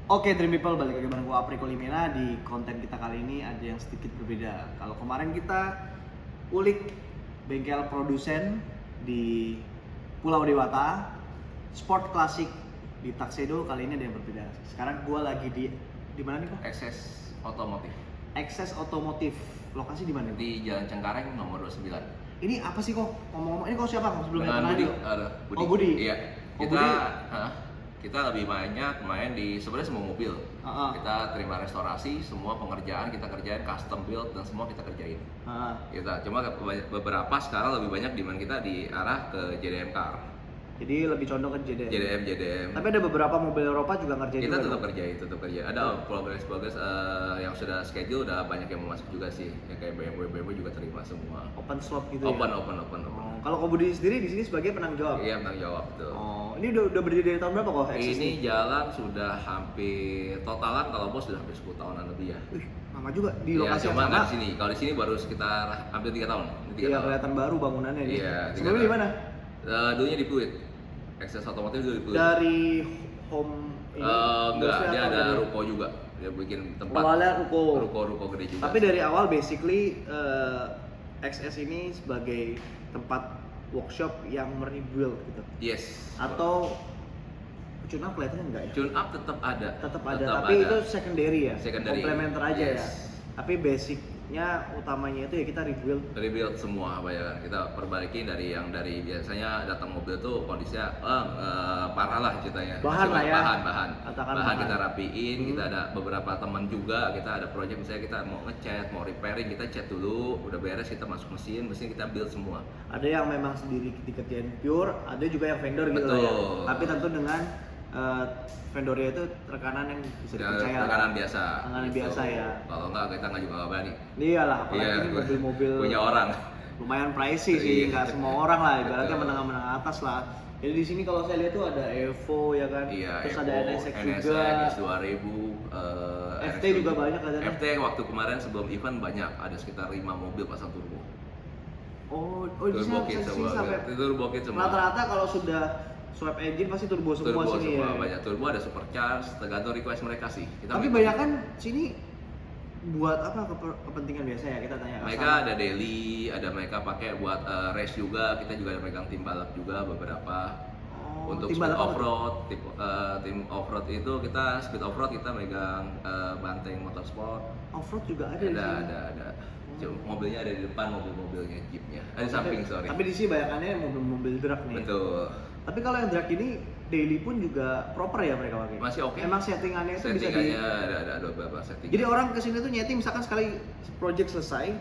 Oke Dream People, balik lagi bareng gue Apriko Limena. Di konten kita kali ini ada yang sedikit berbeda. Kalau kemarin kita ulik bengkel produsen di Pulau Dewata, Sport Classic di Tuxedo, kali ini ada yang berbeda. Sekarang gue lagi di mana nih kok? Access Otomotif. Access Otomotif. Lokasi di mana? Di Jalan Cengkareng nomor 29. Ini apa sih kok? Ngomong-ngomong, ini kok siapa? Sebelumnya Dengan pernah Budi. ada? Budi. Oh Budi. Iya. Oh, Kita Budi. kita lebih banyak main di sebenarnya semua mobil. Kita terima restorasi, semua pengerjaan kita kerjain, custom build dan semua kita kerjain. Kita cuma beberapa sekarang lebih banyak demand kita diarah ke JDM car. Jadi lebih condong ke JDM. Tapi ada beberapa mobil Eropa juga ngerjain Kita juga. tetap kerja. Ada progres yang sudah schedule, udah banyak yang mau masuk juga sih. Ya kayak BMW juga terima semua. Open slot gitu Open. ya? Kalau Ko Budi sendiri di sini sebagai penanggung jawab? Iya, penanggung jawab tuh. Oh, ini udah berdiri dari tahun berapa kok? Ini jalan sudah hampir totalan kalau bos sudah hampir 10 tahunan lebih ya. Wih, lama juga di Iya, lokasi yang cuma sama. nggak di sini. Kalau di sini baru sekitar hampir 3 tahun. Iya, kelihatan baru bangunannya nih. Iya, Sebelumnya di mana? Dulunya di Pluit. Access Otomotif dulu di Pluit. Dari home ini. Enggak, dia atau ada dari- ruko juga. Dia bikin tempat. Awalnya ruko. Ruko gede juga. Tapi dari awal basically XS ini sebagai tempat workshop yang merebuild gitu. Yes. Atau tune up kelihatannya enggak ya? Tune up tetap ada. Tetap ada, tapi itu secondary ya. Secondary. Komplementer aja Yes. ya. Tapi basicnya utamanya itu ya kita Rebuild semua apa ya, kita perbaiki dari biasanya datang mobil tuh kondisinya parah lah ceritanya. Bahan lah ya. Bahan Katakan bahan. kita rapiin. Kita ada beberapa teman juga, kita ada project misalnya kita mau ngecat, mau repairing, kita cat dulu, udah beres kita masuk mesin kita build semua. Ada yang memang sendiri dikerjain pure, ada juga yang vendor gitu ya. Betul. Tapi tentu dengan vendornya itu rekanan yang bisa dipercaya. Rekanan biasa. Rekanan gitu. biasa ya. Kalau enggak kita nggak juga nggak berani. Iyalah, apalagi Iya, ini mobil-mobil punya orang. lumayan pricey sih, nggak semua orang lah, ibaratnya menengah-menengah atas lah. Jadi di sini kalau saya lihat tuh ada Evo ya kan, terus Evo, ada NSX juga, NSX 2000, FT juga banyak katanya. FT waktu kemarin sebelum event banyak, ada sekitar 5 mobil pasang turbo. Oh Turbo kit semua, turbo kit semua. Rata-rata kalau sudah swap engine pasti turbo semua sini semua, ya. Banyak turbo, ada supercharge, tergantung request mereka sih. Tapi banyak kan sini buat apa kepentingan biasa ya, kita tanya. Mereka ada daily, ada mereka pakai buat race juga. Kita juga ada pegang tim balap juga beberapa. Untuk speed off-road, tim off-road itu kita speed off-road kita megang Banteng Motorsport. Off-road juga ada. Ada. Mobilnya ada di depan, mobilnya jeepnya. Di samping, sorry. Tapi di sini banyakannya mobil-mobil drag nih. Betul. Tapi kalau yang drag ini daily pun juga proper ya mereka pakai. Masih oke. Emang settingannya itu bisa di. Ada beberapa setting. Jadi orang kesini tuh nyeting misalkan sekali project selesai,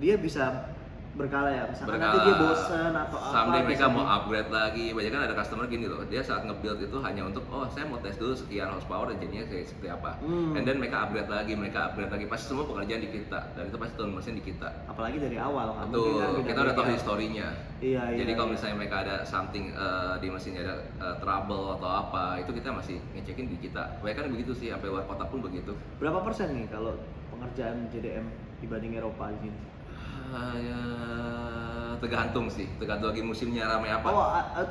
dia bisa berkala ya, misalkan nanti dia bosen atau apa. Someday mereka mau upgrade lagi. Banyak kan ada customer gini loh, dia saat nge-build itu hanya untuk saya mau tes dulu sekian horsepower jadinya seperti apa. And then mereka upgrade lagi, pasti semua pekerjaan di kita, dan itu pasti turun mesin di kita. Apalagi dari awal kan. Betul, kita udah tahu historinya. Iya. Jadi kalau misalnya mereka ada something di mesinnya ada trouble atau apa, itu kita masih ngecekin di kita. Banyak kan begitu sih, sampai luar kota pun begitu. Berapa persen nih kalau pengerjaan JDM dibanding Eropa di sini? Ya, tergantung lagi musimnya ramai apa.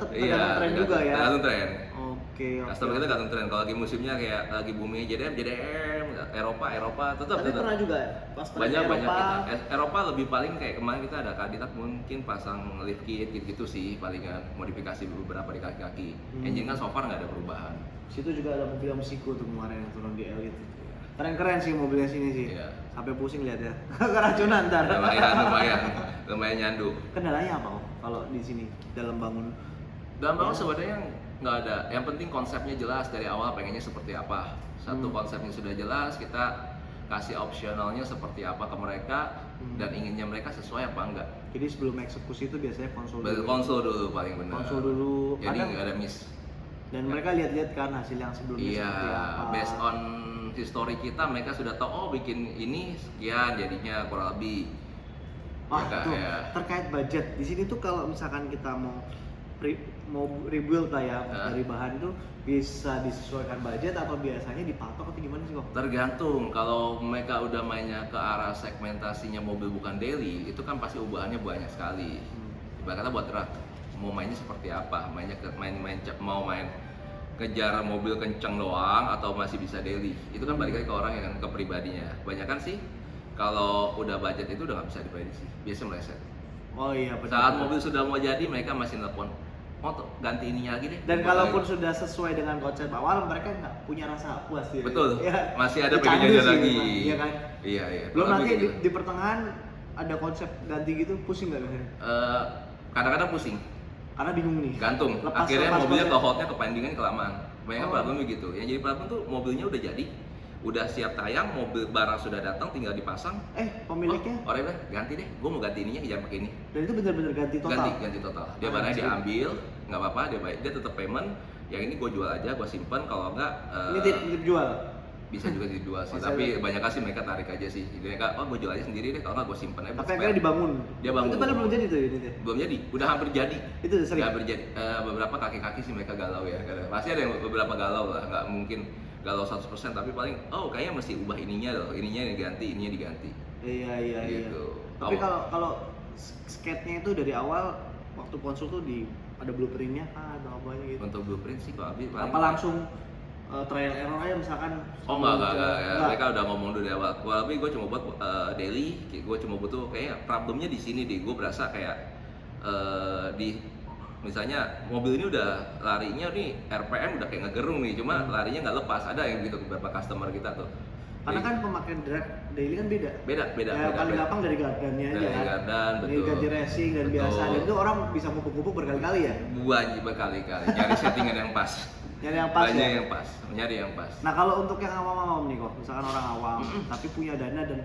Tergantung tren juga ya. Tergantung tren. Oke. Customer kita tergantung tren. Kalau lagi musimnya kayak lagi booming JDM, Eropa tetap. Tapi pernah juga pas banyak kita. Eropa lebih paling kayak kemarin kita ada kandidat mungkin pasang lift kit gitu sih, palingan modifikasi beberapa di kaki-kaki. Engine kan so far nggak ada perubahan. Situ juga ada mobil Meksiko tuh kemarin yang turun di Elite. Keren-keren sih mobilnya sini sih. Iya. Sampai pusing lihat ya. Keracunan ntar. Lumayan nyandu. Kendalanya apa kok kalau di sini dalam bangun? Dalam bangun sebenarnya nggak ada. Yang penting konsepnya jelas dari awal pengennya seperti apa. Satu konsepnya sudah jelas, kita kasih opsionalnya seperti apa ke mereka dan inginnya mereka sesuai apa enggak. Jadi sebelum eksekusi itu biasanya konsul dulu. Konsul dulu paling benar. Konsul dulu. Jadi nggak ada miss. Dan mereka lihat-lihat kan hasil yang sebelumnya seperti apa. Iya, based on history kita, mereka sudah tahu bikin ini sekian jadinya kurang lebih. Tuh, terkait budget. Di sini tuh kalau misalkan kita mau rebuild lah ya dari bahan itu bisa disesuaikan budget atau biasanya dipatok atau gimana sih kok? Tergantung. Kalau mereka udah mainnya ke arah segmentasinya mobil bukan daily, itu kan pasti ubahannya banyak sekali. Ibarat kata buat drag, mau mainnya seperti apa? Mau main kejar mobil kenceng doang atau masih bisa daily, itu kan balik lagi ke orang yang ke pribadinya. Banyak kan sih kalau udah budget itu udah nggak bisa diprediksi, biasanya meleset. Oh iya benar. Saat mobil sudah mau jadi mereka masih nelpon, mau ganti ininya lagi deh. Dan kalaupun sudah sesuai dengan konsep awal, mereka nggak punya rasa puas ya. Betul. Ya, masih ada pengennya lagi. Iya kan. Iya. Belum nanti di pertengahan ada konsep ganti gitu, pusing nggak biasanya? Kadang-kadang pusing. Karena bingung nih. Gantung. Akhirnya mobilnya ke hotnya kependingan kelamaan. Banyak problem begitu. Yang jadi problem tuh mobilnya udah jadi, udah siap tayang, mobil barang sudah datang, tinggal dipasang. Pemiliknya? Orang bilang ganti deh, gue mau ganti ininya, jangan pakai ini. Dan itu benar-benar ganti total. Ganti total. Dia barangnya diambil, nggak apa-apa, dia tetap payment. Yang ini gue jual aja, gue simpan. Kalau nggak, ini titip jual. Bisa juga dijual sih, tapi banyak kasih mereka tarik aja sih. Jadi mereka, gue jual aja sendiri deh, kalau nggak gue simpan aja. Tapi akhirnya dibangun. Dia bangun. Itu padahal belum jadi tuh ini deh. Belum jadi, udah hampir jadi. Itu sering. Hampir jadi. Beberapa kaki-kaki sih mereka galau ya. Pasti ada yang beberapa galau lah, nggak mungkin galau 100%, tapi paling kayaknya mesti ubah ininya loh, ininya diganti. Iya. Gitu. Tapi kalau skate-nya itu dari awal waktu konsul tuh ada blueprint-nya atau apa gitu. Untuk blueprint sih kalau apa langsung trial error aja misalkan? Enggak. Mereka udah ngomong dulu dari awal. Tapi gue cuma buat daily, gue cuma butuh kayaknya problemnya di sini deh. Gue berasa kayak misalnya mobil ini udah larinya nih RPM udah kayak ngegerung nih, cuma larinya nggak lepas. Ada yang gitu beberapa customer kita tuh. Karena kan pemakaian drag daily kan beda. Beda. Paling gampang dari gardannya aja kan. Gardan, betul. Ganti racing dan biasa. Dan itu orang bisa ngubuk-ngubuk berkali-kali ya. Berkali-kali. Cari settingan yang pas. Nyari yang pas. Nyari yang pas. Nah kalau untuk yang awam-awam nih kok, misalkan orang awam tapi punya dana dan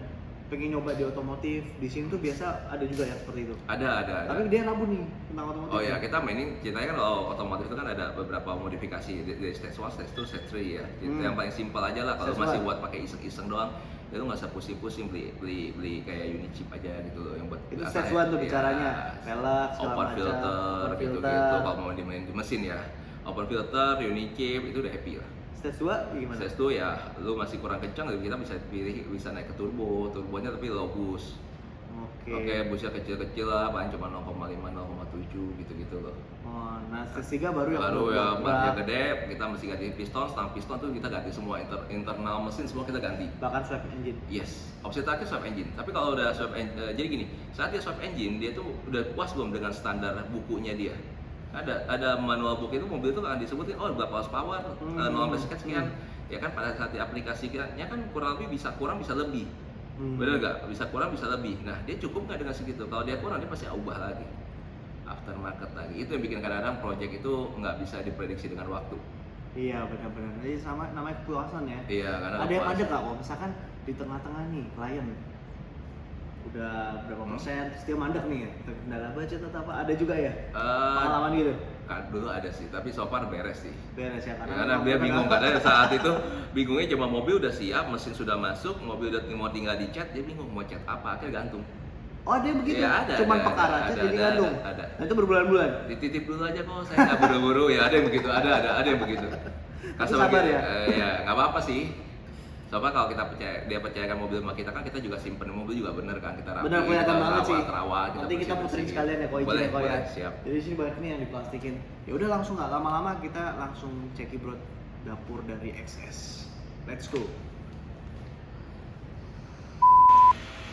pengen nyoba di otomotif, di sini tuh biasa ada juga ya seperti itu. Ada. Tapi dia rabu nih tentang otomotif. Oh ya, kita mainin ceritanya kan kalau otomotif itu kan ada beberapa modifikasi dari stage 1, stage 2, stage 3 ya. Yang paling simpel aja lah kalau masih buat pakai iseng-iseng doang. ya lu nggak usah pusing-pusing beli kayak unit chip aja gitu loh yang buat itu stage 1 tuh bicaranya, velg segala open macam, filter gitu-gitu kalau mau dimain di mesin ya. Open filter, unit chip itu udah happy lah. Stage 2 gimana? Stage 2 ya lu masih kurang kencang, kita bisa pilih bisa naik ke turbonya tapi low boost. Oke, busnya kecil-kecil lah, paling cuma 0,5, 0,7 gitu-gitu loh. Oh, nah stage 3 baru ya bannya gede, kita mesti ganti piston, stang piston tuh kita ganti semua, internal mesin semua kita ganti. Bahkan swap engine? Yes, opsi terakhir swap engine. Tapi kalau udah swap engine, jadi gini, saat dia swap engine, dia tuh udah puas belum dengan standar bukunya dia? Ada manual book itu mobil itu akan disebutin, oh berapa horsepower, nomor sekian, ya kan pada saat diaplikasikannya kan kurang lebih bisa kurang bisa lebih. Bener nggak? Bisa kurang bisa lebih. Nah dia cukup nggak dengan segitu? Kalau dia kurang dia pasti ubah lagi, aftermarket lagi. Itu yang bikin kadang-kadang project itu nggak bisa diprediksi dengan waktu. Iya benar-benar. Jadi sama namanya kepuasan ya. Iya karena ada yang ada nggak kok? Misalkan di tengah-tengah nih klien udah berapa persen, terus dia mandek nih, terkendala budget atau apa? Ada juga ya? Pengalaman gitu? Dulu ada sih, tapi so far beres sih. Beres ya, karena dia bingung karena saat itu bingungnya cuma mobil udah siap, mesin sudah masuk, mobil udah mau tinggal dicat, dia bingung mau cat apa, akhirnya gantung. Oh dia begitu? Ya, cuman perkara cat jadi gantung? Ada. Nah itu berbulan-bulan? Dititip dulu aja kok, saya nggak buru-buru ya, ada yang begitu, ada yang begitu. Sabar ya? Ya nggak apa-apa sih. Soalnya kalau dia percayakan mobil sama kita kan, kita juga simpen mobil juga bener kan, kita rapi, bener, kelihatan banget sih. terawat. Nanti kita puterin sekalian ya, boleh, ya. Siap. Jadi sini banyak nih yang diplastikin. Ya udah langsung nggak lama-lama kita langsung ceki bro dapur dari XS. Let's go.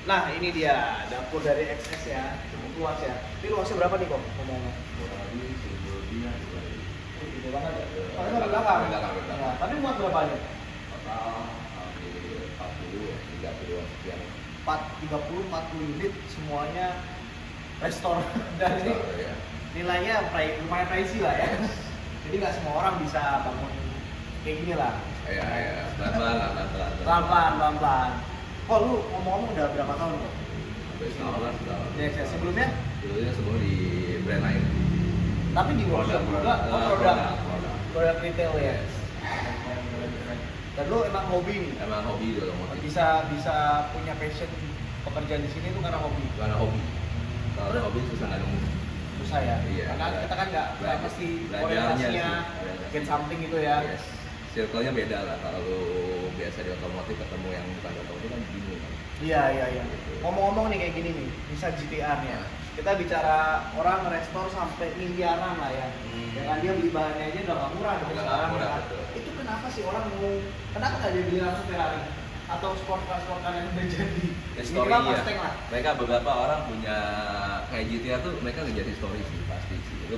Nah ini dia dapur dari XS ya, cukup luas ya. Ini luasnya berapa nih kok ngomongnya? Kurang lebih sebelumnya Gede banget ya. Paling nggak belakang. Nah, tapi muat berapa aja? Total 30 sekian. 40 unit semuanya restoran dan ini nilainya lumayan pricey lah ya. Jadi nggak semua orang bisa bangun kayak gini lah. Iya, pelan-pelan. Kok lu ngomong-ngomong udah berapa tahun kok? Sampai setahun lah. Ya, sebelumnya sebelum di brand lain. Tapi di workshop juga produk retail ya. Dan lu emang hobi nih? Emang hobi dulu motif. Bisa punya passion pekerjaan di sini tuh karena hobi. Kalau hobi susah nggak nemu. Susah ya. Iya, karena kita kan nggak pasti orientasinya get something gitu ya. Yes. Circle-nya beda lah. Kalau lu biasa di otomotif ketemu yang bukan otomotif kan bingung kan. Iya. Ngomong-ngomong nih kayak gini nih, bisa GTR-nya. Kita bicara orang restore sampai miliaran lah ya. Dengan dia beli bahannya aja udah nggak murah dong sekarang. Itu kenapa sih orang mau? Kenapa nggak dia beli langsung Ferrari atau sport car yang udah jadi? Story ya. Mereka beberapa orang punya kayak GTR tuh mereka nggak jadi story sih pasti sih. Lu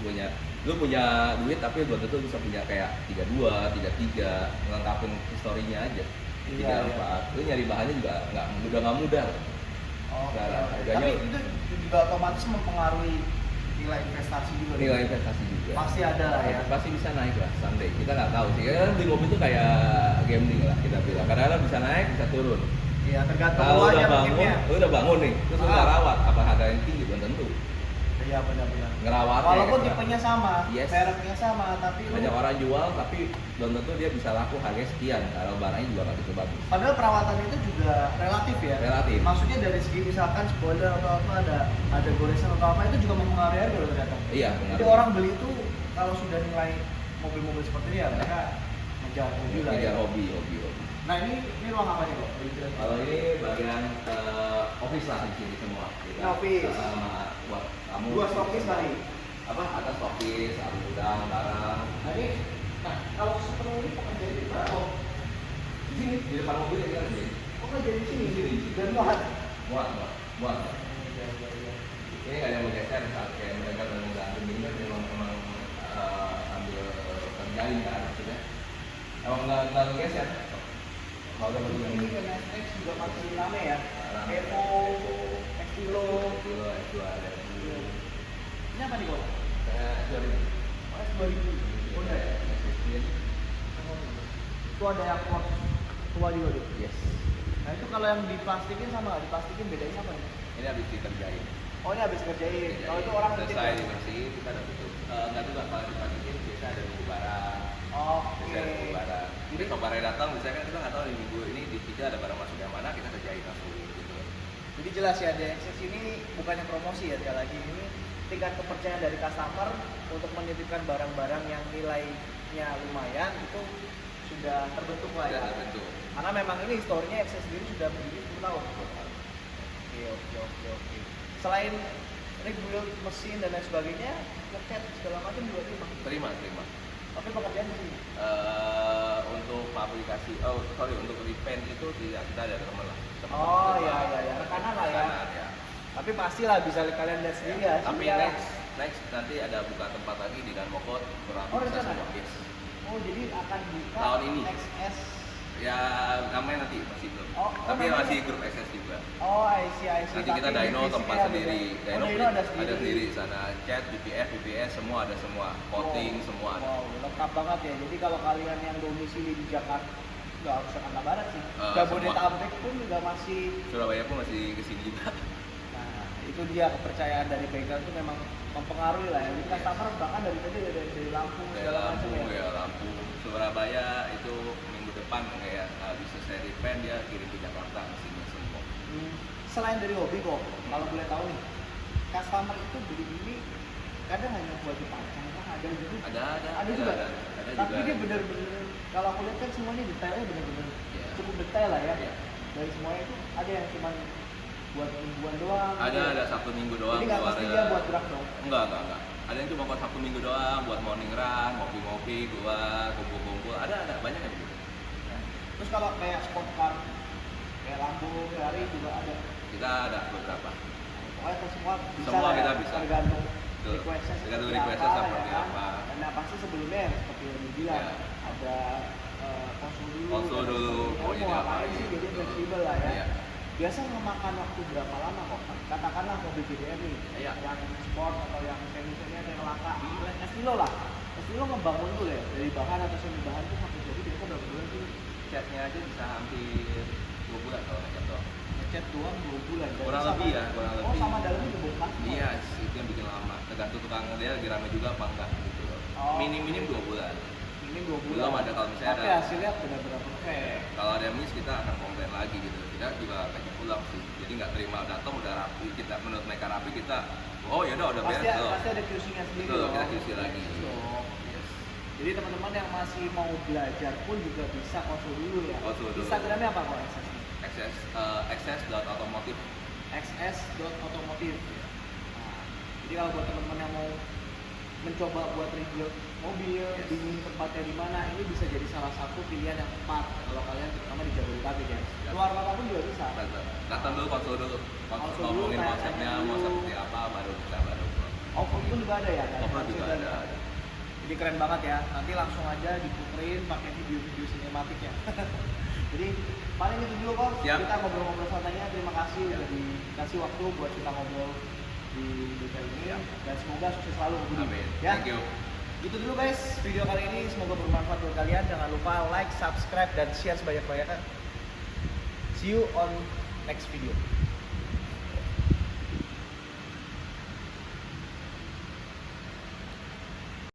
punya duit tapi belum tentu bisa punya kayak 32, 33 ngelengkapin historinya aja. 34. Lu nyari bahannya juga nggak mudah. Tapi itu juga otomatis mempengaruhi nilai investasi juga. Pasti ada lah ya. Pasti bisa naik lah someday. Kita nggak tahu sih. Kan beli mobil itu kayak gambling lah kita bilang. Kadang-kadang bisa naik, bisa turun. Iya, tergantung kalau udah bangun nih, terus lu nggak rawat, apa harga yang tinggi belum tentu. Iya benar-benar. Ngerawat. Walaupun tipenya sama, yes. mereknya sama, tapi banyak orang jual, tapi belum tentu dia bisa laku harganya sekian. Kalau barangnya juga nggak begitu bagus. Padahal perawatan itu juga relatif ya. Relatif. Maksudnya dari segi misalkan spoiler atau apa ada goresan atau apa itu juga mempengaruhi harga loh ternyata. Iya. Jadi orang beli itu kalau sudah nilai mobil-mobil seperti ini ya mereka ngejar hobi lah. Ngejar hobi. Nah ini ruang apa nih kok? Kalau ini bagian office lah di sini semua. Office. Buat kamu. Dua stokis kali. Apa? Ada stokis, ada gudang, barang. Nah kalau sepenuhnya pekerjaan itu berapa? Di sini di depan mobil ya kan sini. Oh kerja di sini. Dan muat. Muat. Ini nggak ada yang bergeser saat kayak mereka nggak ambil memang ambil terjalin kan maksudnya. Emang nggak bergeser. Kalau udah begini ini kan Next juga masih rame ya. Evo, Xilo ada. Ini apa nih kok? S2000. S2000. Oh enggak ya? Itu ada yang tua juga tuh. Yes. Nah itu kalau yang diplastikin sama nggak diplastikin bedanya apa nih? Ini habis dikerjain. Oh ini habis kerjain. Kalau itu orang selesai dibersihin kita udah tutup. Nggak juga kalau diplastikin biasa ada buku barang. Oke. Jadi kalau barang datang, misalkan kita nggak tahu nih minggu ini di kita ada barang masuk yang mana, kita kerjain Jadi jelas ya, DXS ini bukannya promosi ya, sekali lagi ini tingkat kepercayaan dari customer untuk menitipkan barang-barang yang nilainya lumayan itu sudah terbentuk lah ya. Terbentuk. Karena memang ini historinya XS sendiri sudah berdiri 10 tahun. Oke. Selain rebuild mesin dan lain sebagainya, ngecat segala macam juga Terima. Tapi pekerjaan di sini. Untuk aplikasi, untuk repaint itu tidak kita ada teman lah. Oh iya, rekanan lah ya. Ya. Tapi pastilah bisa kalian lihat sendiri ya. Tapi next nanti ada buka tempat lagi di Danmokot berapa bisa semua. Yes. Oh jadi akan buka tahun ini. XS. Ya namanya nanti masih belum. Tapi namanya masih grup XS juga. Oh I see. Nanti kita dyno tempat sendiri. Dyno ada sendiri sana. Cat, BPS semua ada semua. Coating semua ada. Wow, lengkap banget ya. Jadi kalau kalian yang domisili di Jakarta, nggak harus Jakarta Barat sih. Jabodetabek pun juga masih. Surabaya pun masih kesini juga. Nah itu dia kepercayaan dari bengkel itu memang mempengaruhi lah ya. Jadi customer bahkan dari Lampung. Dari Lampung, Surabaya itu minggu depan kayak habis selesai repaint dia kirim ke Jakarta mesinnya semua. Selain dari hobi kok, kalau boleh tahu nih, customer itu beli ini kadang hanya buat dipajang kan ada juga. Ada juga. Tapi juga. dia bener-bener kalau aku lihat kan semuanya detailnya bener-bener cukup detail lah ya. Dari semuanya itu ada yang cuma buat mingguan doang. Ada Sabtu Minggu doang. Jadi nggak pasti dia buat gerak dong. Enggak. Ada yang cuma buat Sabtu Minggu doang, buat morning run, ngopi-ngopi, keluar, kumpul-kumpul. Ada banyak yang begitu. Terus kalau kayak sport car, kayak Lambo, Ferrari juga ada. Kita ada beberapa. Pokoknya semua bisa. Semua kita bisa. Tergantung requestnya seperti ya kan? apa. Karena pasti sebelumnya ya, seperti yang dibilang ada konsul dulu. Mau jadi apa sih, jadi fleksibel lah ya. Iya. Biasa memakan waktu berapa lama kok? Katakanlah mobil GDM nih, yang sport atau yang semi-semi ada yang laka. Estilo lah. Estilo ngebangun dulu ya, dari bahan atau semi bahan itu sampai jadi biasa berapa bulan sih? Catnya aja bisa hampir 2 bulan kalau ngecat doang. Ngecat doang 2 bulan. Kurang lebih. Oh sama dalamnya dibongkar? Iya, itu yang bikin lama. Tergantung tukang dia lagi rame juga apa enggak gitu loh. Minim 2 bulan. Minim 2 bulan. Belum ada kalau misalnya tapi hasilnya benar-benar perfect. Kalau ada miss kita akan komplain lagi gitu. Kita juga kayak pulang sih. Jadi nggak terima datang udah rapi. Kita menurut mereka rapi kita. Oh ya udah beres loh. Pasti ada QC-nya sendiri. Betul, kita QC lagi. Yes. Jadi teman-teman yang masih mau belajar pun juga bisa konsul dulu ya. Instagramnya apa kok XS? XS.automotive. XS.automotive. Nah, jadi kalau buat teman-teman yang mau mencoba buat rebuild mobil, bingung tempatnya di mana, ini bisa jadi salah satu pilihan yang tepat kalau kalian terutama di Jabodetabek ya. Luar kota pun juga bisa. Datang dulu, konsul dulu, ngomongin konsepnya mau seperti apa, baru kita Off-road pun juga ada ya? Off-road juga ada. Jadi keren banget ya. Nanti langsung aja diputerin pakai video-video sinematik ya. Jadi paling itu dulu kok. Kita ngobrol-ngobrol santainya. Terima kasih udah dikasih waktu buat kita ngobrol di detail ini. Dan semoga sukses selalu. Amin. Ya? Thank you. Itu dulu guys video kali ini, semoga bermanfaat buat kalian. Jangan lupa like, subscribe, dan share sebanyak-banyaknya. See you on next video.